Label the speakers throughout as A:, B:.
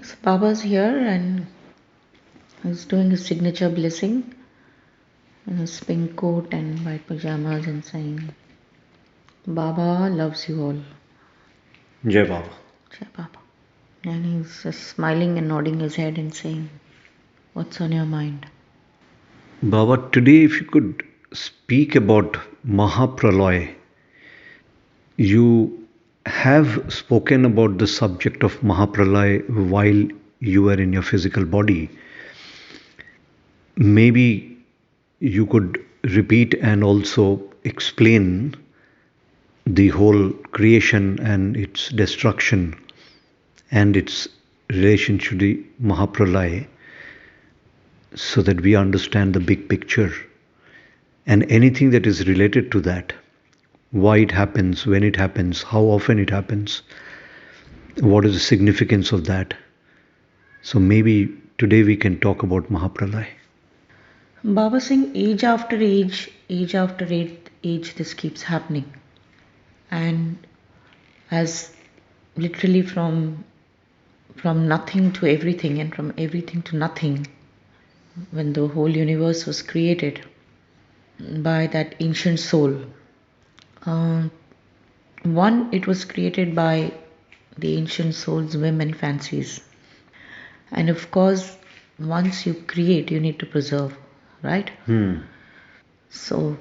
A: So Baba's here and he's doing his signature blessing in his pink coat and white pajamas and saying, Baba loves you all.
B: Jai Baba.
A: Jai Baba. And he's just smiling and nodding his head and saying, what's on your mind?
B: Baba, today if you could speak about Mahapralaya. You have spoken about the subject of Mahapralaya while you were in your physical body. Maybe you could repeat and also explain the whole creation and its destruction and its relation to the Mahapralaya so that we understand the big picture and anything that is related to that. Why it happens, when it happens, how often it happens, what is the significance of that. So maybe today we can talk about Mahapralaya.
A: Baba saying age after age, this keeps happening. And as literally from nothing to everything and from everything to nothing, when the whole universe was created by that ancient soul. One, it was created by the ancient soul's whim and fancies. And of course, once you create, you need to preserve, right? So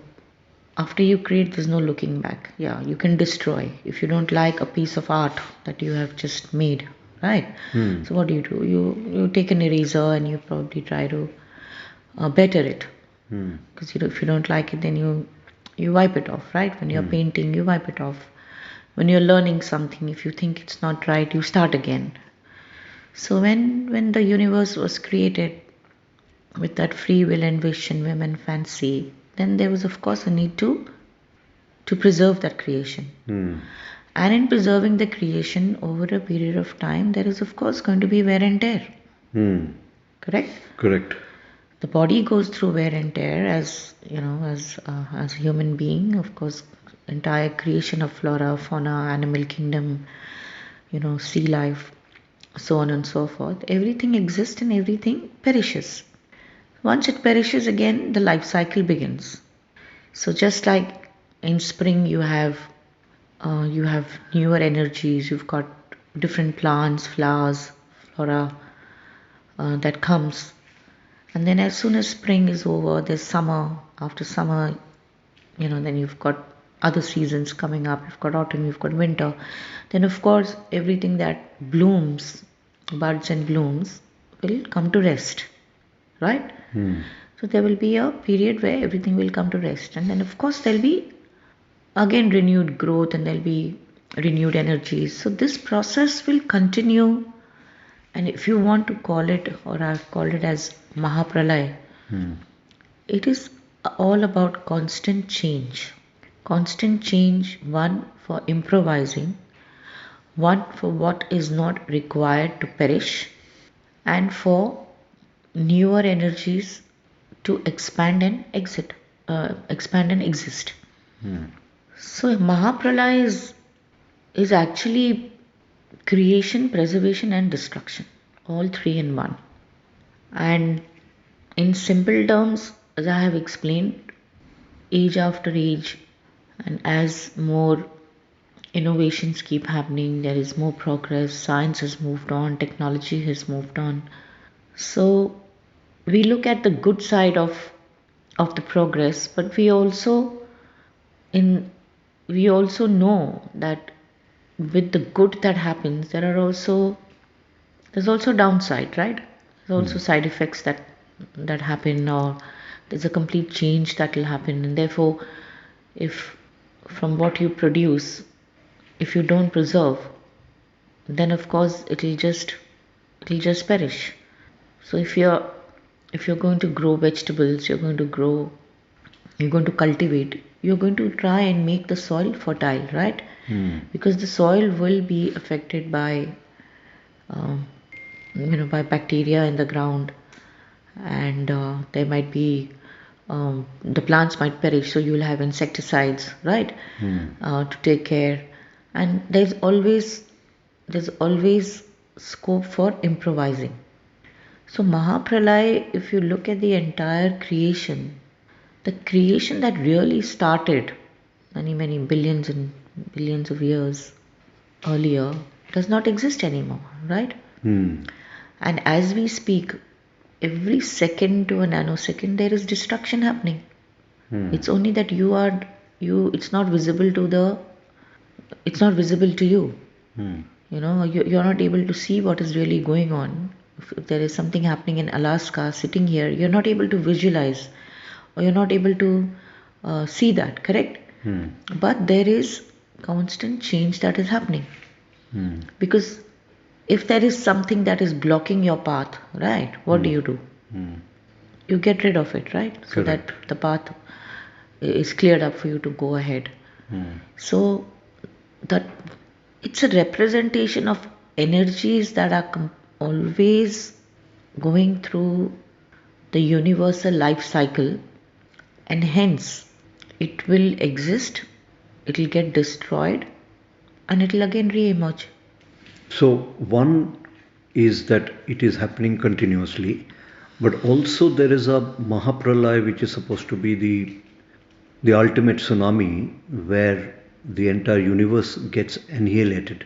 A: after you create, there's no looking back. Yeah, you can destroy. If you don't like a piece of art that you have just made, right? So what do? You take an eraser and you probably try to better it. Because if you don't like it, then you wipe it off, right? When you're painting, you wipe it off. When you're learning something, if you think it's not right, you start again. So when the universe was created with that free will and wish and whim and fancy, then there was of course a need to preserve that creation. And in preserving the creation over a period of time, there is of course going to be wear and tear. Correct?
B: Correct.
A: The body goes through wear and tear as as a human being. Of course, entire creation of flora, fauna, animal kingdom, sea life, so on and so forth. Everything exists and everything perishes. Once it perishes again, the life cycle begins. So just like in spring, you have newer energies. You've got different plants, flowers, flora that comes. And then as soon as spring is over, there's summer. After summer, then you've got other seasons coming up. You've got autumn, you've got winter. Then of course, everything that blooms, buds and blooms, will come to rest, right? So there will be a period where everything will come to rest. And then of course, there'll be again renewed growth and there'll be renewed energies. So this process will continue. And if you want to call it, or I've called it as Mahapralaya, it is all about constant change. Constant change, one for improvising, one for what is not required to perish, and for newer energies to expand and exist. So Mahapralaya is actually creation, preservation, and destruction, all three in one. And in simple terms, as I have explained, age after age, and as more innovations keep happening, there is more progress, science has moved on, technology has moved on. So we look at the good side of the progress, but in we also know that with the good that happens, there's also downside, right? There's also side effects that happen, or there's a complete change that will happen, and therefore, if from what you produce, if you don't preserve, then of course it'll just perish. So if you're going to grow vegetables, you're going to cultivate, you're going to try and make the soil fertile, right? Because the soil will be affected by um, by bacteria in the ground, and there might be the plants might perish, so you'll have insecticides, right? To take care. And there's always scope for improvising. So Mahapralaya, if you look at the entire creation, the creation that really started many billions and billions of years earlier does not exist anymore, right? And as we speak, every second to a nanosecond there is destruction happening. It's only that it's not visible to you. You're not able to see what is really going on. If there is something happening in Alaska sitting here, you're not able to visualize, or you're not able to see that, correct? But there is constant change that is happening. Because if there is something that is blocking your path, right, what do? You get rid of it, right? So
B: Correct.
A: that the path is cleared up for you to go ahead. So that it's a representation of energies that are always going through the universal life cycle, and hence it will exist, it will get destroyed, and it will again re-emerge.
B: So one is that it is happening continuously, but also there is a Mahapralaya which is supposed to be the ultimate tsunami where the entire universe gets annihilated.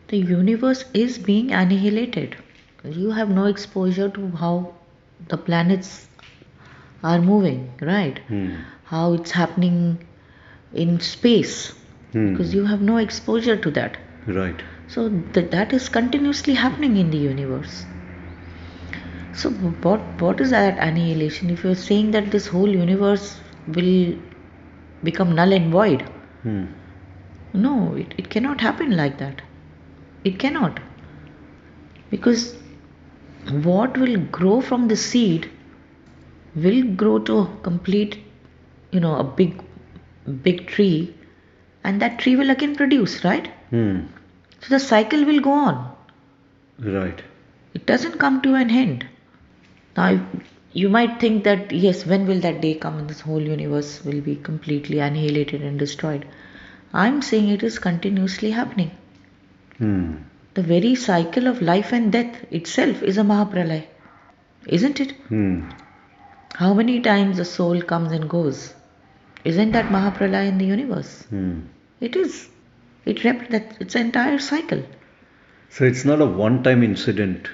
A: The universe is being annihilated. You have no exposure to how the planets are moving, right? How it's happening in space, because you have no exposure to that.
B: Right.
A: So that is continuously happening in the universe. So what is that annihilation? If you're saying that this whole universe will become null and void, no, it cannot happen like that. It cannot. Because what will grow from the seed will grow to a complete, a big tree, and that tree will again produce, right? So the cycle will go on.
B: Right.
A: It doesn't come to an end. Now, you might think that, yes, when will that day come and this whole universe will be completely annihilated and destroyed? I'm saying it is continuously happening. The very cycle of life and death itself is a Mahapralaya, isn't it? How many times the soul comes and goes? Isn't that Mahapralaya in the universe? It is. It represents its entire cycle.
B: So it's not a one-time incident.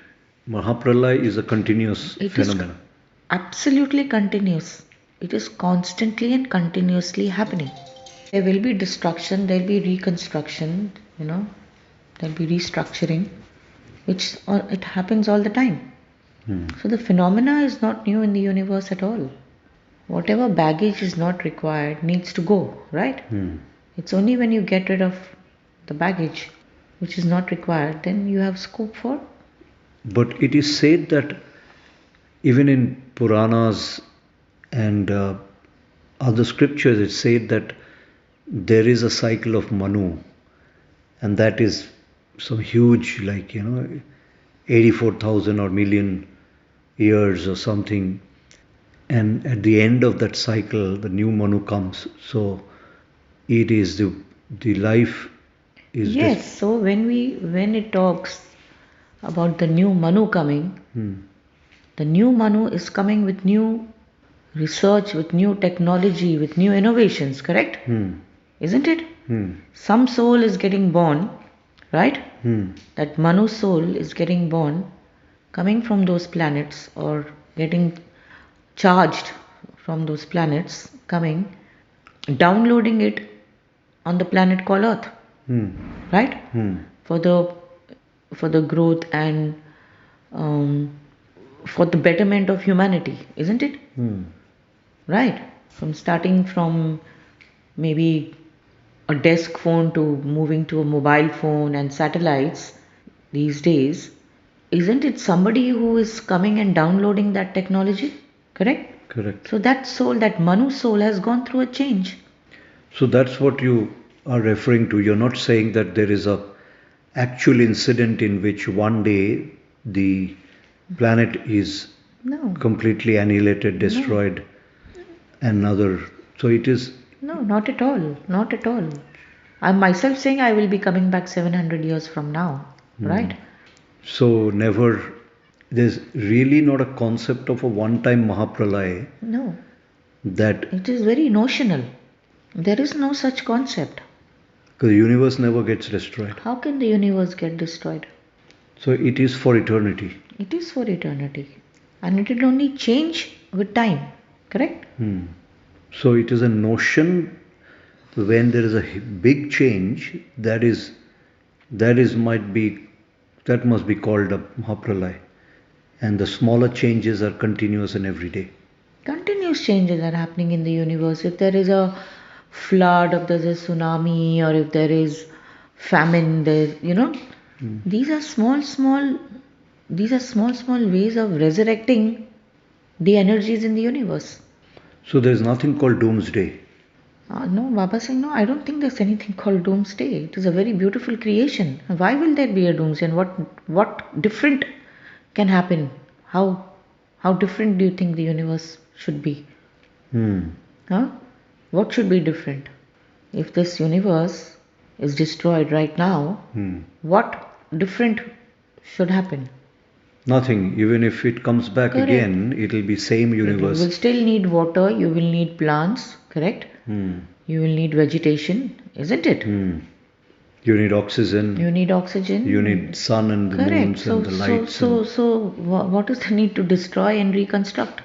B: Mahapralaya is a continuous
A: It is
B: phenomenon.
A: absolutely continuous. It is constantly and continuously happening. There will be destruction, there will be reconstruction, there will be restructuring, which it happens all the time. So the phenomena is not new in the universe at all. Whatever baggage is not required needs to go, right? It's only when you get rid of the baggage which is not required, then you have scope for.
B: But it is said that even in Puranas and other scriptures, it's said that there is a cycle of Manu, and that is some huge, 84,000 or million years or something. And at the end of that cycle, the new Manu comes. So it is the life is
A: Yes, so when it talks about the new Manu coming, the new Manu is coming with new research, with new technology, with new innovations, correct? Isn't it? Some soul is getting born, right? That Manu soul is getting born, coming from those planets or getting charged from those planets, coming, downloading it on the planet called Earth, right? For the growth and for the betterment of humanity, isn't it? Right? Starting from maybe a desk phone to moving to a mobile phone and satellites these days, isn't it somebody who is coming and downloading that technology? Correct?
B: correct.
A: So that soul, that Manu soul, has gone through a change.
B: So that's what you are referring to. You're not saying that there is a actual incident in which one day the planet is
A: No,
B: completely annihilated, destroyed, another. So it is.
A: no, not at all. Not at all. I'm myself saying I will be coming back 700 years from now, right?
B: So there's really not a concept of a one-time Mahapralaya
A: No,
B: that,
A: it is very notional. There is no such concept.
B: because the universe never gets destroyed.
A: How can the universe get destroyed?
B: So it is for eternity.
A: It is for eternity. And it will only change with time. Correct?
B: So it is a notion. When there is a big change, that must be called a Mahapralaya. And the smaller changes are continuous and everyday.
A: Continuous changes are happening in the universe. If there is a flood, if there is a tsunami, or if there is famine, these are small ways of resurrecting the energies in the universe.
B: So there is nothing called doomsday.
A: No, Baba saying, no, I don't think there's anything called doomsday. It is a very beautiful creation. Why will there be a doomsday? And what different can happen? How different do you think the universe should be? Huh? What should be different? If this universe is destroyed right now, what different should happen?
B: Nothing. Even if it comes back
A: Correct.
B: again, it will be same universe.
A: You will still need water, you will need plants, correct? You will need vegetation, isn't it?
B: You need oxygen.
A: You need oxygen.
B: You need sun and the moons and the lights.
A: So what is the need to destroy and reconstruct?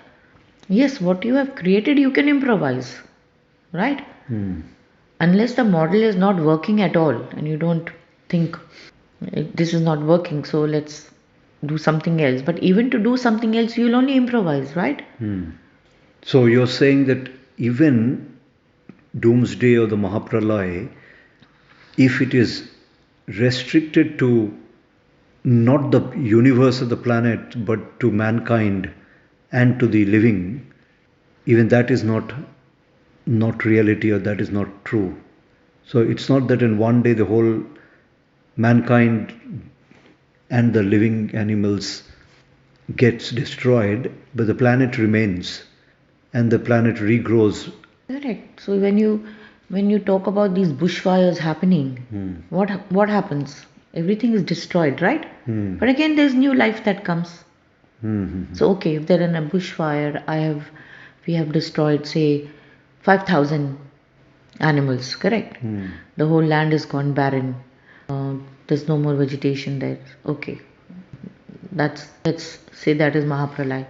A: Yes, what you have created, you can improvise, right? Unless the model is not working at all and you don't think this is not working, so let's do something else. But even to do something else, you'll only improvise, right?
B: So you're saying that even doomsday or the Mahapralaya, if it is restricted to not the universe or the planet, but to mankind and to the living, even that is not reality, or that is not true. So it's not that in one day the whole mankind and the living animals gets destroyed, but the planet remains and the planet regrows.
A: Correct. So when you talk about these bushfires happening, what happens? Everything is destroyed, right? But again, there's new life that comes. So okay, if they're in a bushfire, we have destroyed, say, 5,000 animals, correct? The whole land is gone barren. There's no more vegetation there. Okay, let's say that is Mahapralaya.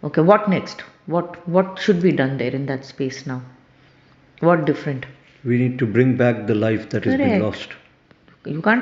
A: Okay, what next? What should be done there in that space now? What different?
B: We need to bring back the life that has been
A: Correct.
B: lost.
A: You can't